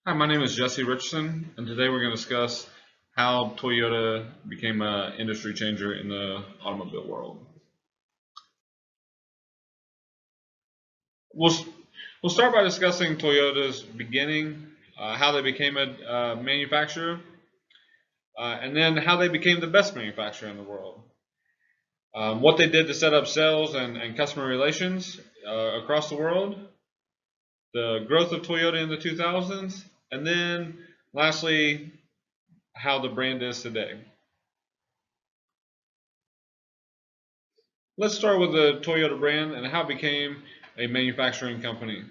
Hi, my name is Jesse Richesin, and today we're going to discuss how Toyota became an industry changer in the automobile world. We'll, we'll start by discussing Toyota's beginning, how they became a manufacturer, and then how they became the best manufacturer in the world. What they did to set up sales and customer relations across the world, the growth of Toyota in the 2000s, and then lastly, how the brand is today. Let's start with the Toyota brand and how it became a manufacturing company.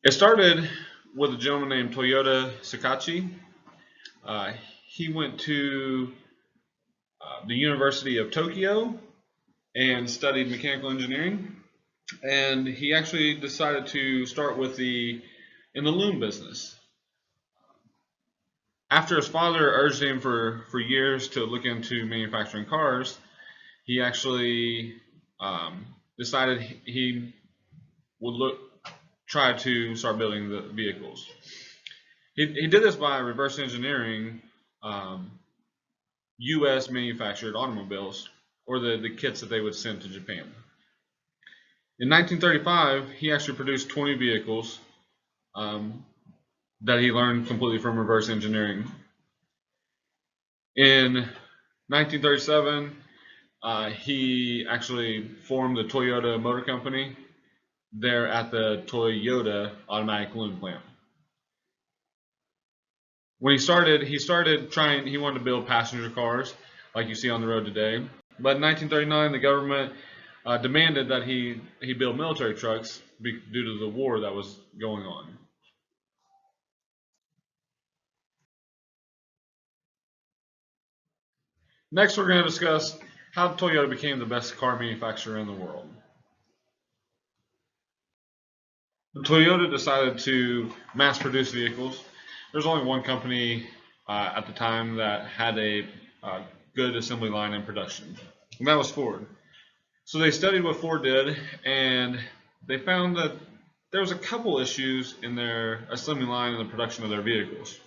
It started with a gentleman named Toyota Sakachi. Uh, he went to the University of Tokyo and studied mechanical engineering, and he actually decided to start in the loom business. After his father urged him for years to look into manufacturing cars, he actually decided he would try to start building the vehicles. He did this by reverse engineering U.S. manufactured automobiles or the kits that they would send to Japan. In 1935, he actually produced 20 vehicles that he learned completely from reverse engineering. In 1937, he actually formed the Toyota Motor Company there at the Toyota Automatic Loom Plant. When he started trying, he wanted to build passenger cars like you see on the road today. But in 1939, the government demanded that he build military trucks due to the war that was going on. Next, we're going to discuss how Toyota became the best car manufacturer in the world. Toyota decided to mass produce vehicles. There's only one company at the time that had a good assembly line in production, and that was Ford. So they studied what Ford did, and they found that there was a couple issues in their assembly line and the production of their vehicles.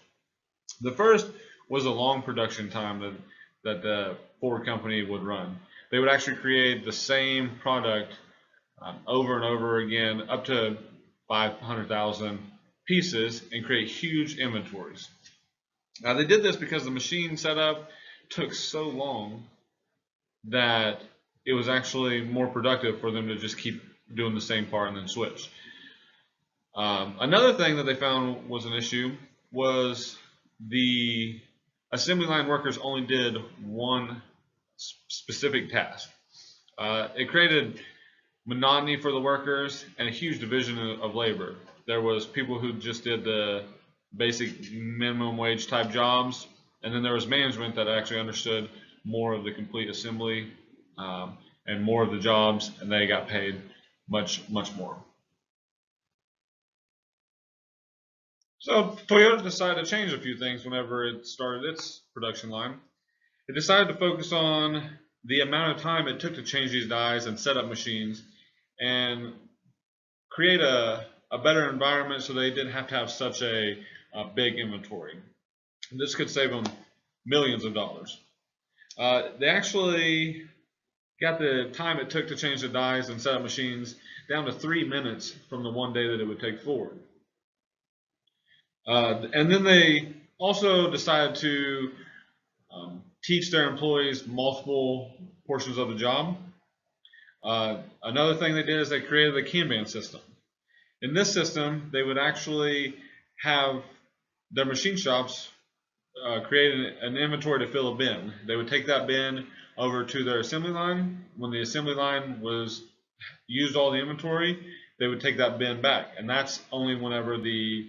The first was a long production time that the Ford company would run. They would actually create the same product over and over again, up to 500,000 pieces, and create huge inventories. Now they did this because the machine setup took so long that it was actually more productive for them to just keep doing the same part and then switch. Another thing that they found was an issue was the assembly line workers only did one specific task. It created monotony for the workers and a huge division of labor. There was people who just did the basic minimum wage type jobs, and then there was management that actually understood more of the complete assembly and more of the jobs, and they got paid much more. So Toyota decided to change a few things whenever it started its production line. It decided to focus on the amount of time it took to change these dies and set up machines and create a better environment so they didn't have to have such a big inventory. And this could save them millions of dollars. They actually got the time it took to change the dies and set up machines down to 3 minutes from the one day that it would take Ford. And then they also decided to teach their employees multiple portions of the job. Another thing they did is they created the Kanban system. In this system, they would actually have their machine shops create an inventory to fill a bin. They would take that bin over to their assembly line. When the assembly line was used all the inventory, they would take that bin back, and that's only whenever the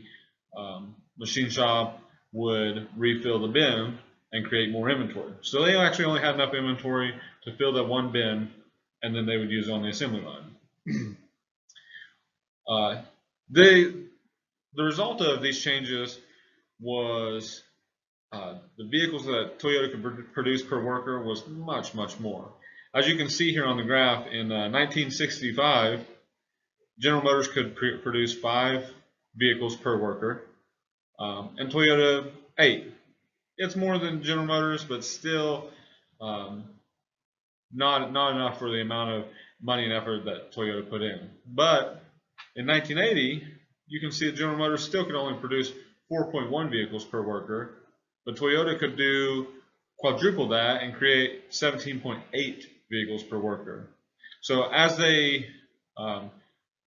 machine shop would refill the bin and create more inventory. So they actually only had enough inventory to fill that one bin, and then they would use it on the assembly line. The result of these changes was the vehicles that Toyota could produce per worker was much more. As you can see here on the graph, in 1965, General Motors could produce 5 vehicles per worker, and Toyota 8. It's more than General Motors, but still um, not enough for the amount of money and effort that Toyota put in. But in 1980, you can see that General Motors still could only produce 4.1 vehicles per worker, but Toyota could do quadruple that and create 17.8 vehicles per worker. So as they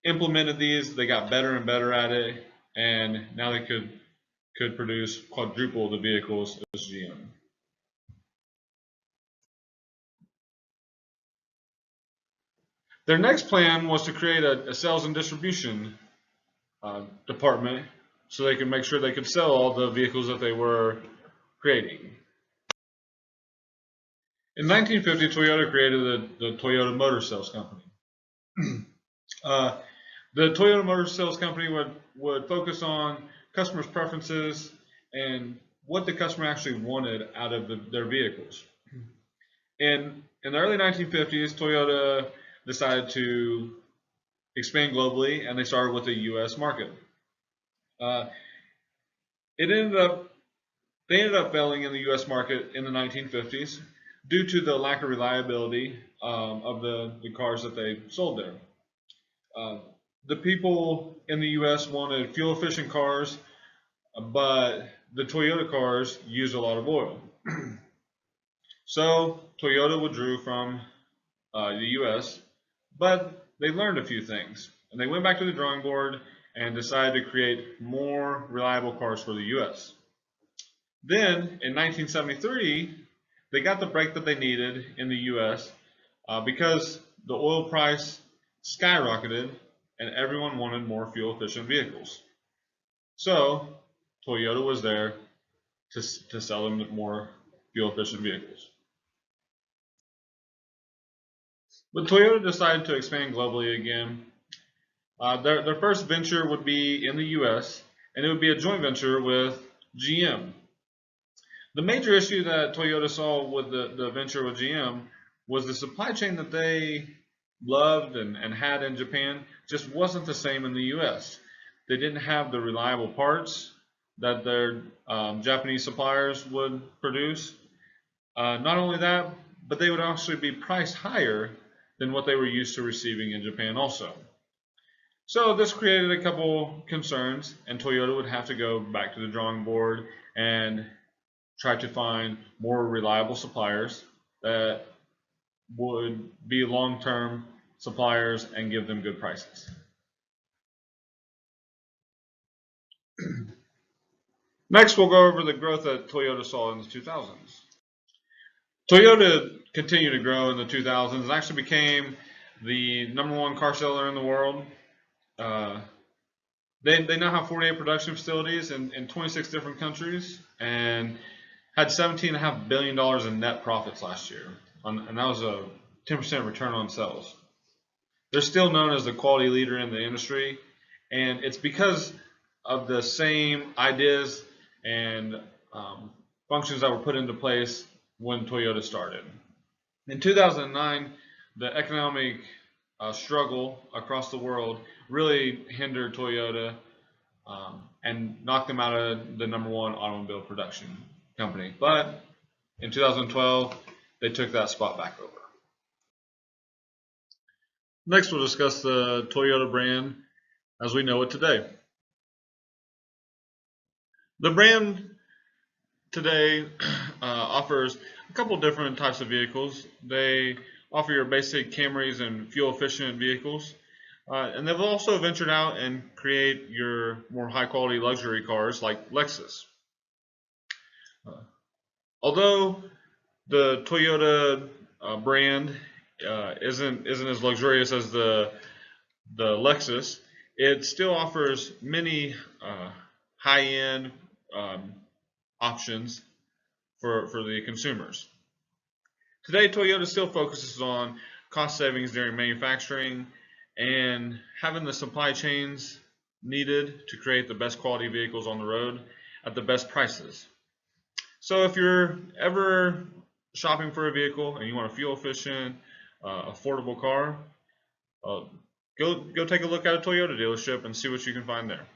implemented these, they got better and better at it, and now they could produce quadruple the vehicles as GM. Their next plan was to create a sales and distribution department so they could make sure they could sell all the vehicles that they were creating. In 1950, Toyota created the Toyota Motor Sales Company. The Toyota Motor Sales Company would focus on customers' preferences and what the customer actually wanted out of their vehicles. In the early 1950s, Toyota decided to expand globally, and they started with the U.S. market. It ended up They ended up failing in the U.S. market in the 1950s due to the lack of reliability of the cars that they sold there. Uh, the people in the U.S. wanted fuel-efficient cars, but the Toyota cars used a lot of oil. So Toyota withdrew from the U.S., but they learned a few things, and they went back to the drawing board and decided to create more reliable cars for the U.S. Then in 1973, they got the break that they needed in the U.S. Because the oil price skyrocketed and everyone wanted more fuel-efficient vehicles. So Toyota was there to sell them more fuel-efficient vehicles. But Toyota decided to expand globally again. Their first venture would be in the U.S., and it would be a joint venture with GM. The major issue that Toyota saw with the venture with GM was the supply chain that they loved and had in Japan just wasn't the same in the US. They didn't have the reliable parts that their Japanese suppliers would produce. Not only that, but they would actually be priced higher than what they were used to receiving in Japan also. So this created a couple concerns, and Toyota would have to go back to the drawing board and try to find more reliable suppliers that would be long-term suppliers and give them good prices. Next, we'll go over the growth that Toyota saw in the 2000s. Toyota continued to grow in the 2000s and actually became the #1 car seller in the world. They now have 48 production facilities in 26 different countries and had $17.5 billion in net profits last year, and that was a 10% return on sales. They're still known as the quality leader in the industry, and it's because of the same ideas and functions that were put into place when Toyota started. In 2009, the economic struggle across the world really hindered Toyota and knocked them out of the #1 automobile production company. But in 2012, they took that spot back over. Next, we'll discuss the Toyota brand as we know it today. The brand today offers a couple different types of vehicles. They offer your basic Camrys and fuel-efficient vehicles. And they've also ventured out and create your more high-quality luxury cars like Lexus. Although the Toyota brand isn't as luxurious as the Lexus, it still offers many high-end options for the consumers. Today, Toyota still focuses on cost savings during manufacturing and having the supply chains needed to create the best quality vehicles on the road at the best prices. So if you're ever shopping for a vehicle and you want a fuel efficient, affordable car, go take a look at a Toyota dealership and see what you can find there.